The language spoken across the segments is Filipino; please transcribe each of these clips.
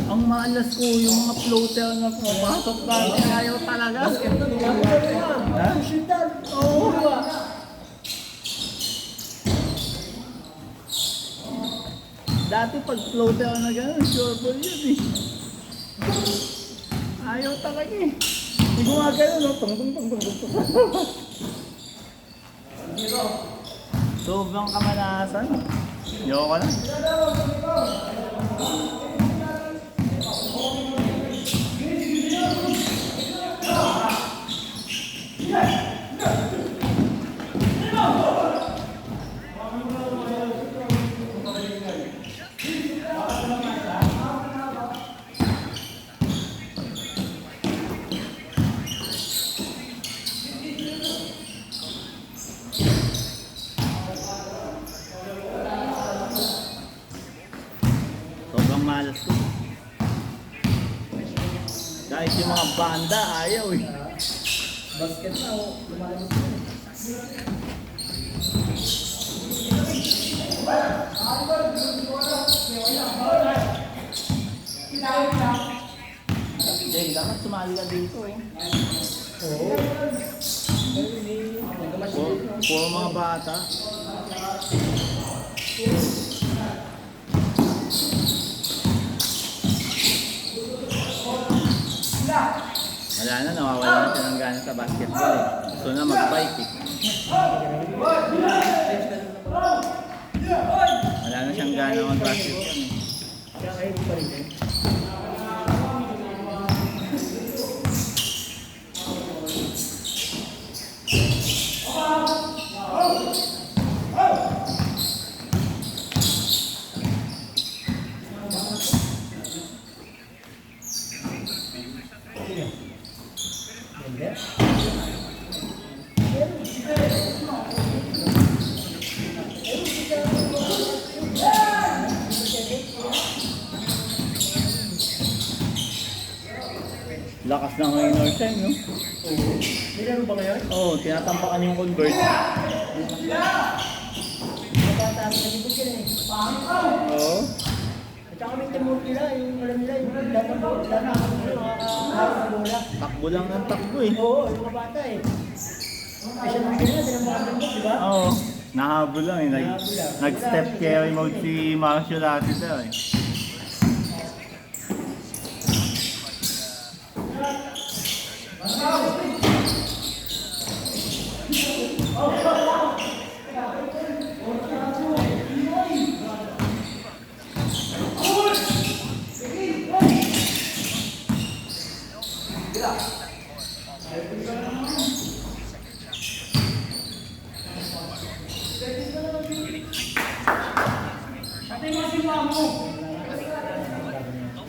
Ang malas ko, yung mga floater na pumapasok na ayaw talaga. Ha? Oo. Dati pag floater na gano'n, sure ball yun eh. Ayaw talaga eh. Hindi ko nga gano'n, no? Tung. Sobrang kamalasan. Yoko na. Sobrang malas ko. Kahit yung mga banda, ayaw eh. Basket na o, lumalabas na. Jay, dapat sumali ka dito eh. Oo. Puro mga bata. Wala na, nawawala na siya ng gana sa basketball eh. Gusto na mag-bike eh. Wala na siyang gana mag-basketball eh. Kaya kayo pa rin eh. Lakas na ngayon North time, no? Oo. May laro ba ngayon? Oo, tinatampakan yung convert. Mabata ang nagibig sila eh. Oo. At saka may timur nila, yung alam nila, yung lahat ng bola, nakakaharap ng bola. Takbo lang ng takbo eh. Oo, yung mga bata eh. Kasi nung sila, tinamakasan mo, di ba? Oo. Nahabol lang eh. Nag-step carry mode si Marshall Ati daw eh.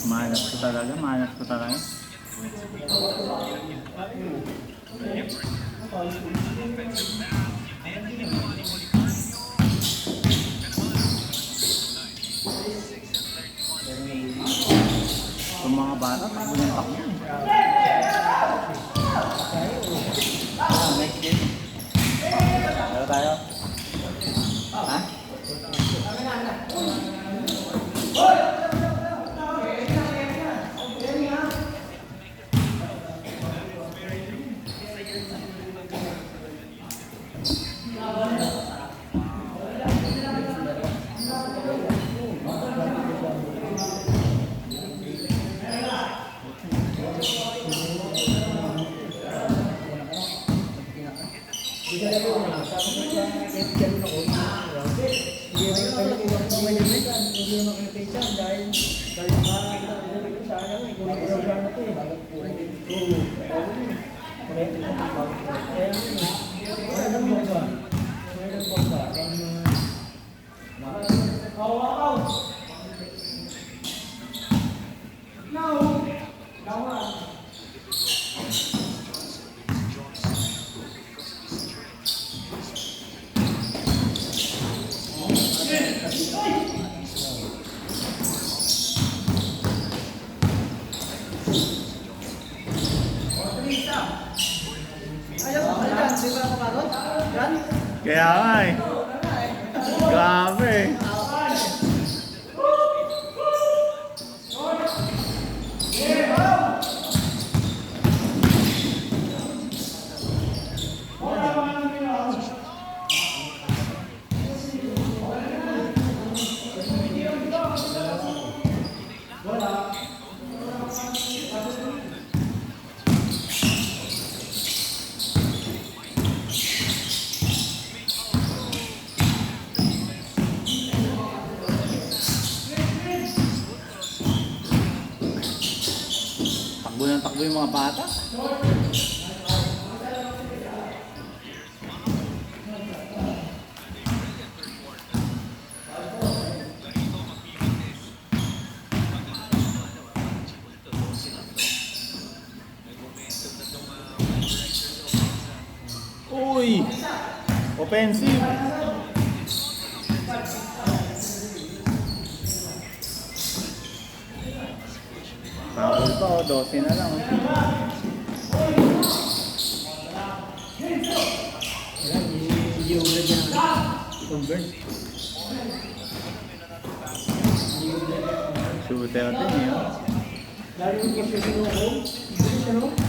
Mahanap ko talaga, mahanap ko talaga. Yung mga bata, takbo ng takbo. Next game. Laro tayo. Ha? Hindi ka laro na. Sabi ko siya, kahit gano'n ako, hindi naman kayo paysan dahil makakita ko sa akin, kulit ko lang ito eh. Oo. Kaya ano mo ba? Kaya nga eh. Grabe. Takbo ng takbo yung mga bata. Uy! Offensive! Foul pa o, 12 na lang. Wala, hindi ulit niya i-convert. Shooter din eh. Oh. Lalo yung kasi sinukom.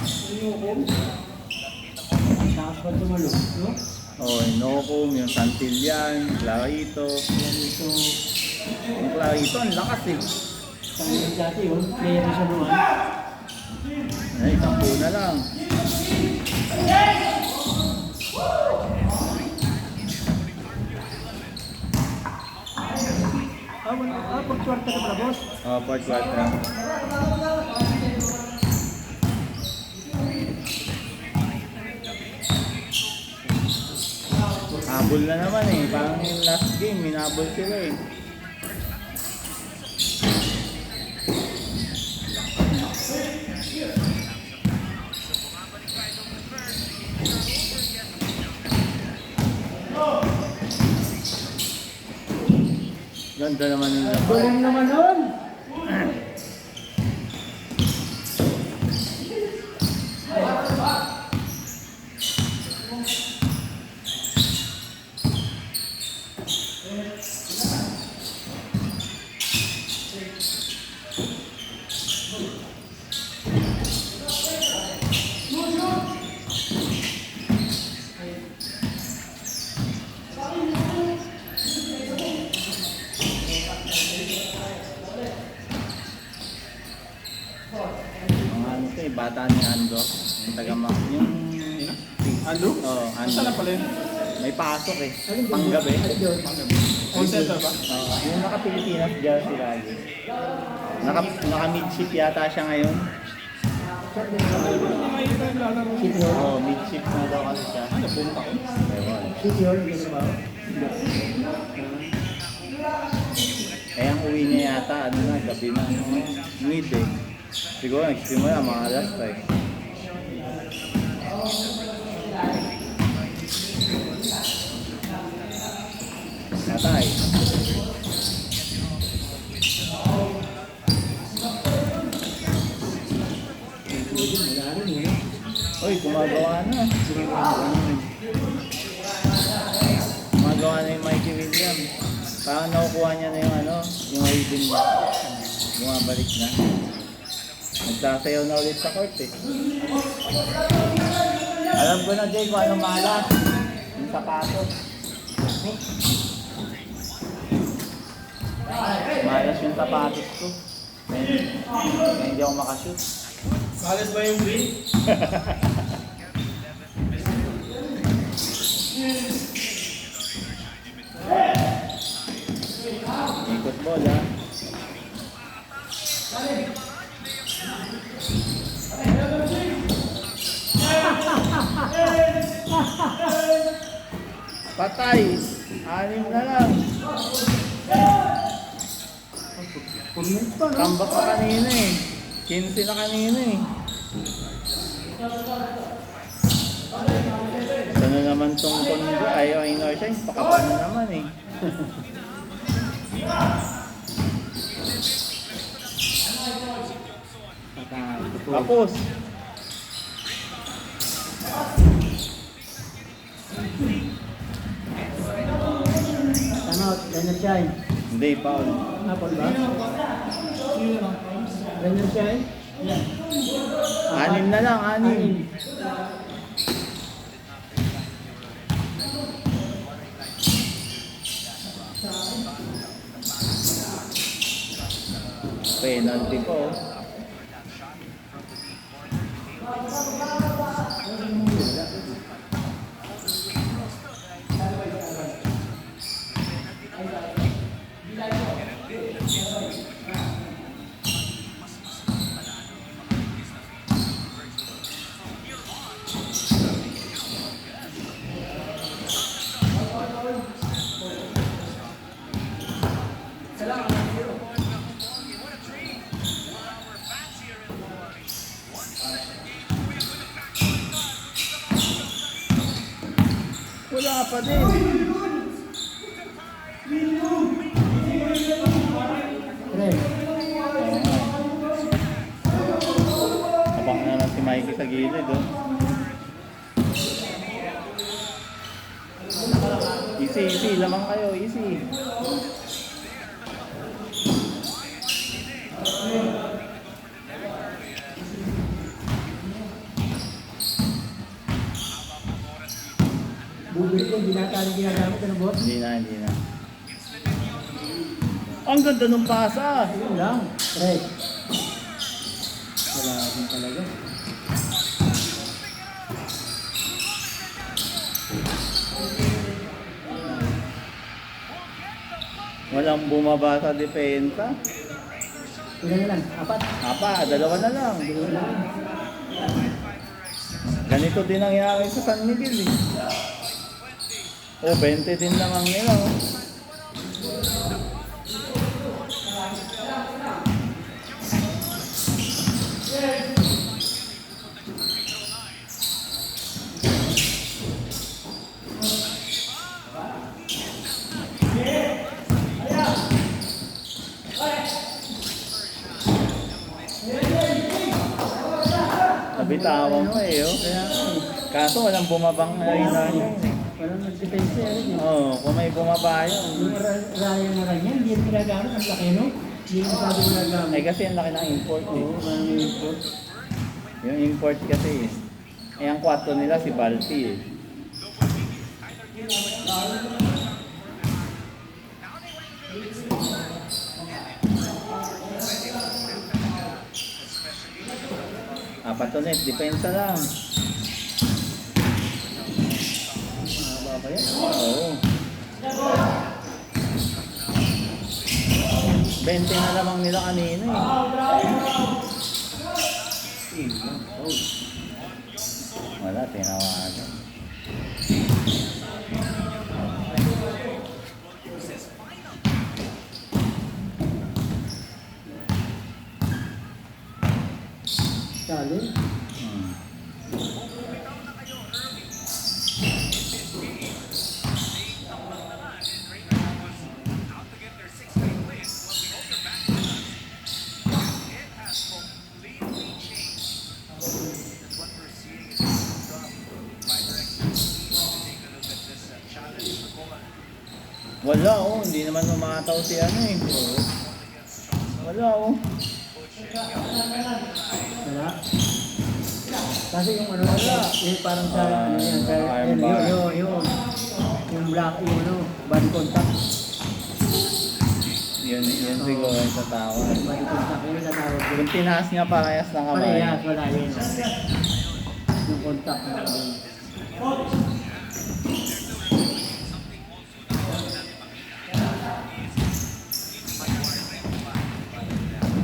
Sinukom. Takas pa tumalo, no? Oh, Inokum, yung Santillan, Clarito. Yan ito. Yung Clarito, ang lakas eh. Panginoon dati yun, player na siya naman. Ay, 10 na lang. Pag-kwarta ka pala, boss. Oh, fourth quarter. Habol na naman eh. Parang yung last game, minabol sila eh. Ganda naman yung labas. Durong naman nun. Mga ano to eh, bata ni Ando. Yung taga-mac. Yung... Ando? Oo, Ando. Saan na pala yun? May pasok eh. Panggabi. All center ba? Oo, yung naka-Pilipinas jersey lagi. Naka-midship yata siya ngayon. Nakikita yung lalaro. City Hall. Oo, midship na daw kasi siya. Ano, punta ko? Ewan. City Hall, gano'n ba? Kaya ang uwi niya yata, ano na, gabi na. Mid eh. Siguro nagsimula mga alas 5. Natay. Uy, gumagawa na. Gumagawa na yung Mikey Williams. Parang nakukuha niya na yung ano, yung rhythm niya. Bumabalik na. Nagsasayaw na ulit sa court eh. Alam ko na Jay kung ano malas. Yung sapatos. Malas yung sapatos ko. Kaya hindi ako makashoot. Malas ba yung green? Ikot ball ha. Patay! 6 na lang. Tambak pa kanina eh. 15 na kanina eh. Sana naman tong kondo. Ayaw ay Inorsia. Pakapa na naman eh. Tapos. Ano, Leonard Shine. Hindi, Paul. Apple ba? Leonard Shine? Yan. 6 na lang, 6. Penalty po. Wala pa din. Pre. Abang na lang si Mikey sa gilid, oh. Easy, easy. Lamang kayo, easy. Bubili ko, hindi na tayo ginagamit. Ano, boss? Hindi na, hindi na. Ang ganda ng pasa. Yun lang. Pre. Wala din talaga. Walang bumaba sa depensa. Ilan na lang? 4? 2 na lang. Ganito din ang nangyari sa San Miguel, eh. Oh, 20 din naman nila, oh. Nabitawan mo, eh, oh. Kaya, Kaso walang bumabang na rin natin, eh. walang nag-depensa yan. Oo, kung may bumaba yun. Yung raya na rin yan, hindi yan ginagamit. Ang laki, no? Hindi yung sabi ginagamit. Eh kasi ang laki ng import, eh. Oo, parang yung import. Yung import kasi, eh. Eh, ang 4 nila si Balti, eh. Apat to net, depensa lang. Mahaba pa yan. Oo. 20 na lamang nila kanina, eh. Wala, tinawagan. Sali. Hmm. Wala, oh. Hindi naman umataw si ano, eh. Wala, oh. Wala. Kasi yung ano wala, yung parang sa ano yan, sa Iron bar. yung black, yung ano, body contact. Yun siguro yung sa tawad. Body contact, yun ang tawag doon. Kung tinaas niya parehas ng kamay. Parehas, wala yun. Yung contact na doon.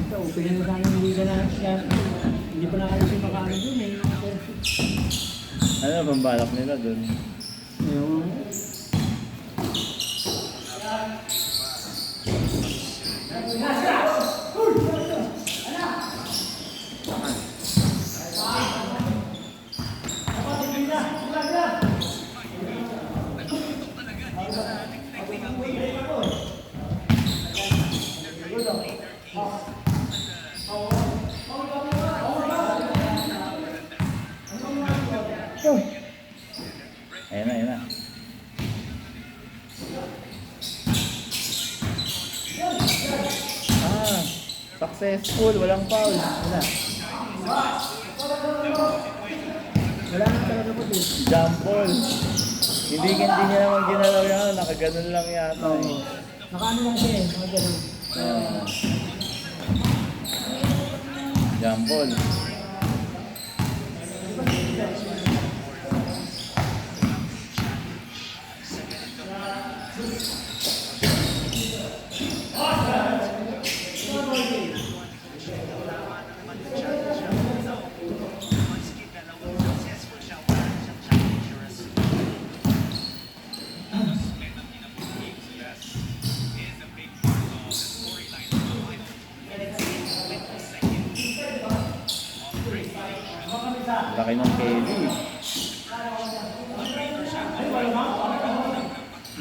Ito, openin mo sana hindi ka na, hindi pa nakalis yung makaano doon eh. Ano bang balak nila dun? Yung Ayan na, ayan na. Successful, walang foul. wala. Wala na talaga po din. Jump ball. Hindi niya naman ginalaw yan. Nakaganon lang yata eh. Nakaano lang siya eh, mga ganun. Jump ball. Laki ng Kelly.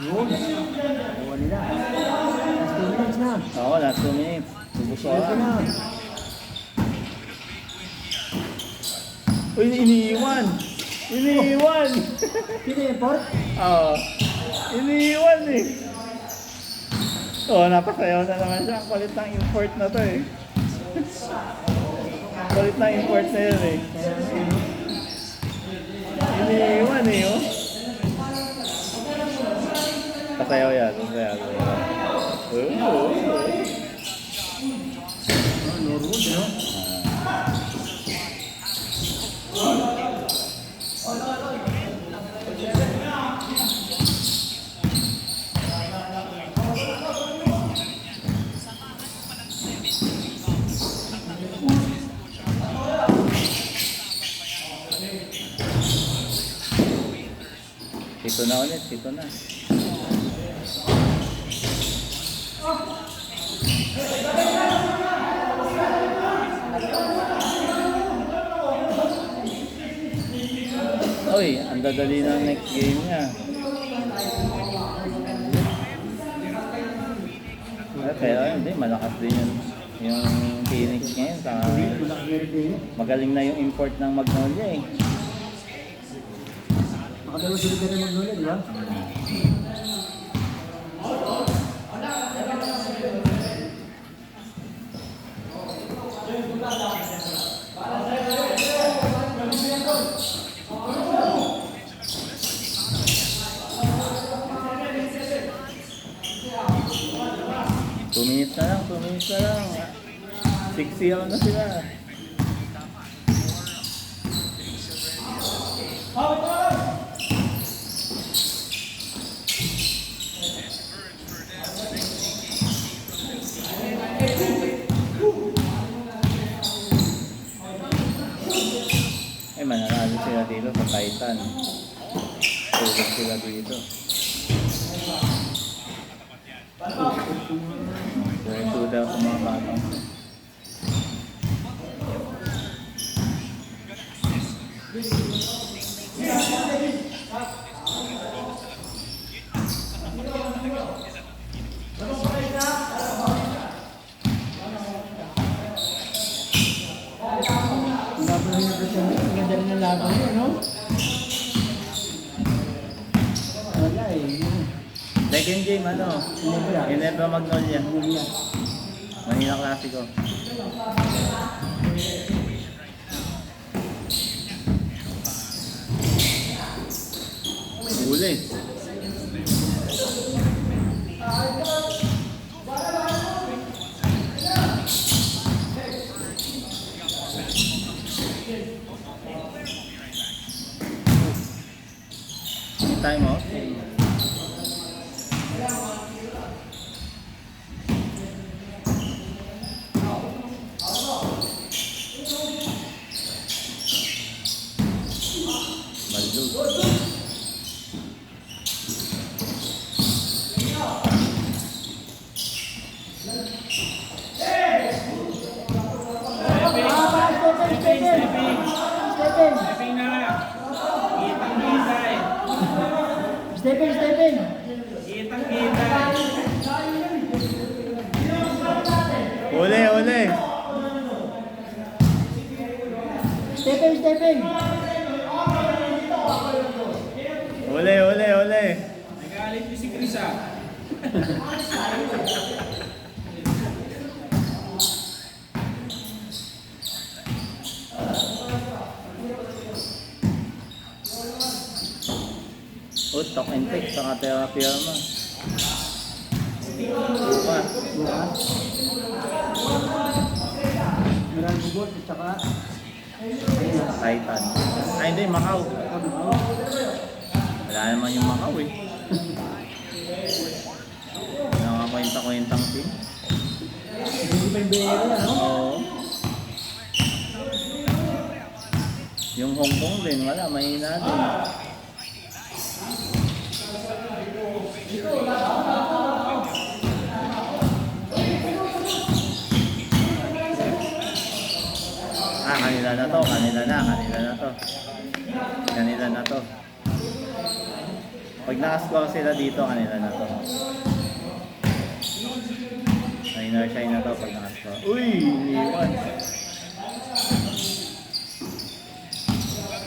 Yun. Buwan nila. Last 2 minutes na. Oo, last 2 minutes. Subos Ito ako. na. Uy, iniiwan! Iniiwan! Sino yung port? Oo. Iniiwan eh. Oo, napasayaw na naman siya. Ang kulit ng import na to eh. Kulit ng import na yun eh. Iniiwan eh oh. Pasayaw yan. Pasayaw. Oo. Norwood, no? Ito na ulit, ito na. Uy, ang dadali ng next game niya. Pero hindi, malakas din yung Phoenix ngayon. Magaling na yung import ng Magnolia eh. Nakadalawa sunod na rin Magnolia, di ba? Two minutes na lang. 6-0 na sila. Mananalo sila dito sa Titan. Tulog sila dito. Ito daw sa mga batang. Maganda rin ang laban niya, no? Wala eh. Second game ano? Ginebra Magnolia. Manila Clasico. Huli. Time out. Maldo. Stephen! Uli. Stephen! Uli. Nagalit niyo si Chris ah. Good talk and text, saka therapy mo. Bukas. Bukas. Meron bugot at saka Titan. Ay, hindi, Macau. Wala naman yung Macau eh. Nakakwenta-kwentang team. hindi pa yung biyero yan, no? Oo. Yung Hong Kong din, wala, mahina din. Kanila na to, kanila na to. Kanila na to. Pag nakascore sila dito, kanila na to. Minor shy na to pag nakascore. Uy! Iwan!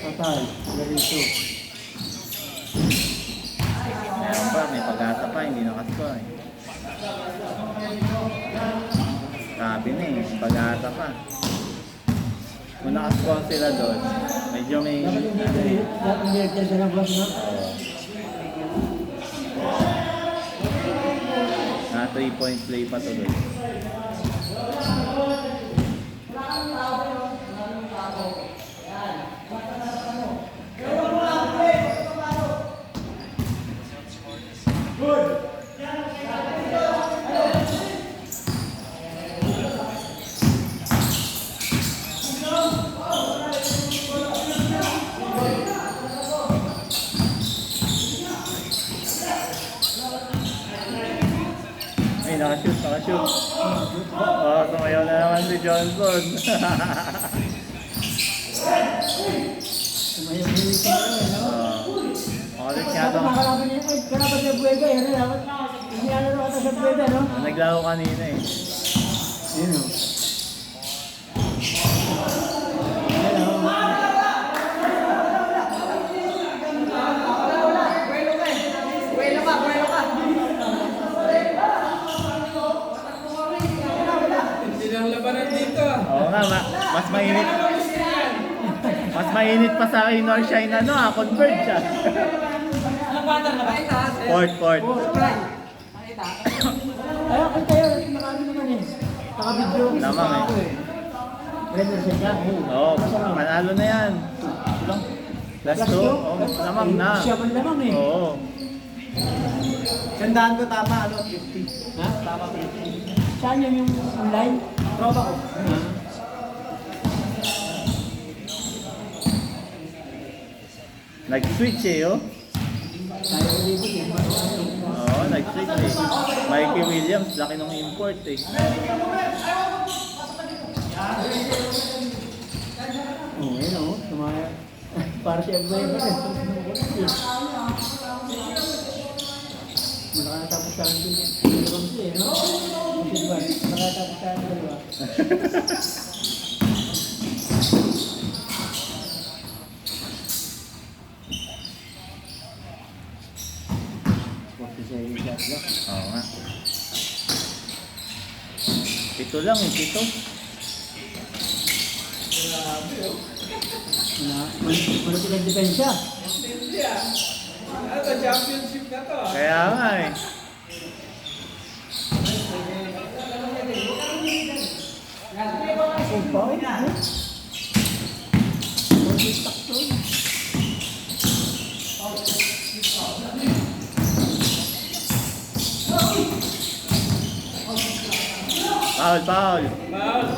Patay. Ganito. Meron pa, may pag-asa pa, hindi nakascore eh. Sabi na eh, pag-asa pa. Kung nakascore sila doon, medyo may... Dapat yung director sa labas, no? Na 3-point play pa tuloy. Ay, nakashoot. Oh, sumayaw na naman si Johnson. Sumayaw din ito, no? Ulit nga to. Nakalaban niya, ay, kalaban sa Buega, yan, dapat. Hindi alaro ata sa Buega, no? Naglaro kanina eh. Yun, no? Hello. Hindi na ang labanan dito. Oo nga, mas mainit. Mas mainit pa sa akin or shine convert siya. Port. Ay, okay tayo. Marami naman eh. Naka-video. Lamang eh. Pwede siya. Oo, manalo na yan. Last two? Oo, lamang na. Siya man lamang eh. Oo. Sandaan ko tama, 50. Ha? Tama 50. Saan yun yung online? Tropa ko. Nag-switch eh, oh. Tayo ulit eh. Oo, nag-switch eh. Mikey Williams, laki ng import eh. Oo, yun o. Tumaya. Para siya Buega eh. Nakatapos sa akin din. Dalawang siya, no? Nakatapos sa akin dalawa. Oo nga. Pito lang eh, pito. Malapit ang depensa. Hindi ah. Ano, championship na to ah. Kaya nga eh.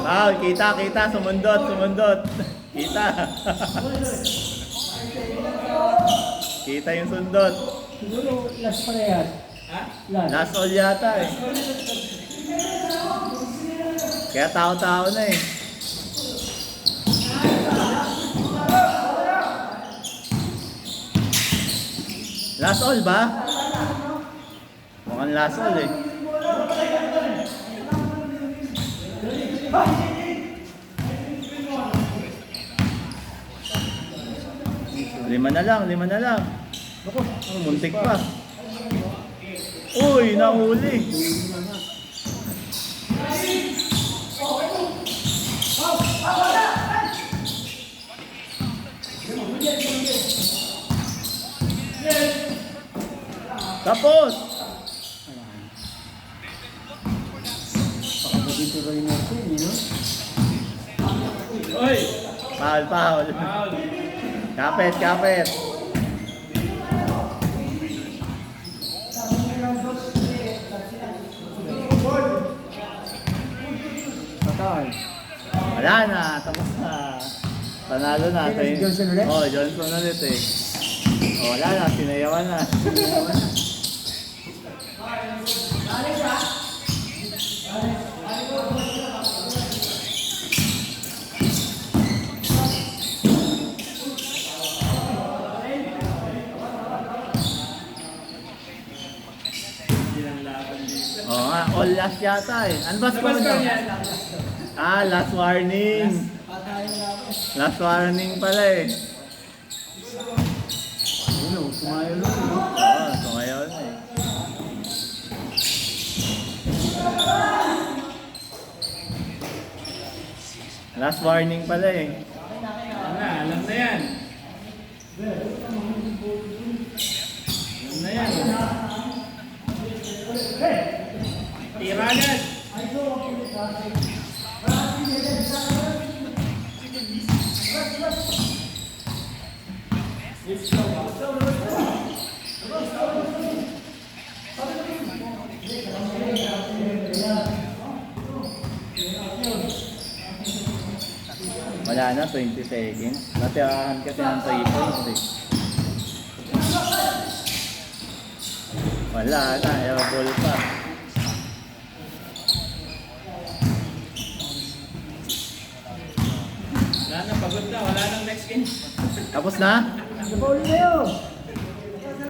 Foul, kita, sumundot. Kita. Kita yung sundot. Siguro last parehas. Ha? Last all yata eh. Kaya tao-tao na eh. Last all ba? Mukhang last all eh. Lima na lang. Ako, Muntik pa. Uy, nahuli. Tapos! Baka ba dito rin natin, no? Oy! Foul, foul. Foul! Kapit, kapit. Patay. Wala na, tapos na. Panalo na. Sino, si Johnson ulit? Oh, Johnson ulit eh. Oh, wala na, sinayawan na. Oh, nga, all last yata eh. Ano ba score nyo? Ah, last warning. Last warning pala eh. Ano, sumayo lang. Oo, sumayaw na eh. Last warning pala eh. Alam na yan. Alam na yan. Tiragan! Wala na, 20 seconds. Natirahan kasi ng 3 points eh. Wala na, airball pa. Wala na, pagod na. Wala nang next game. Tapos na? Nabauli na yun.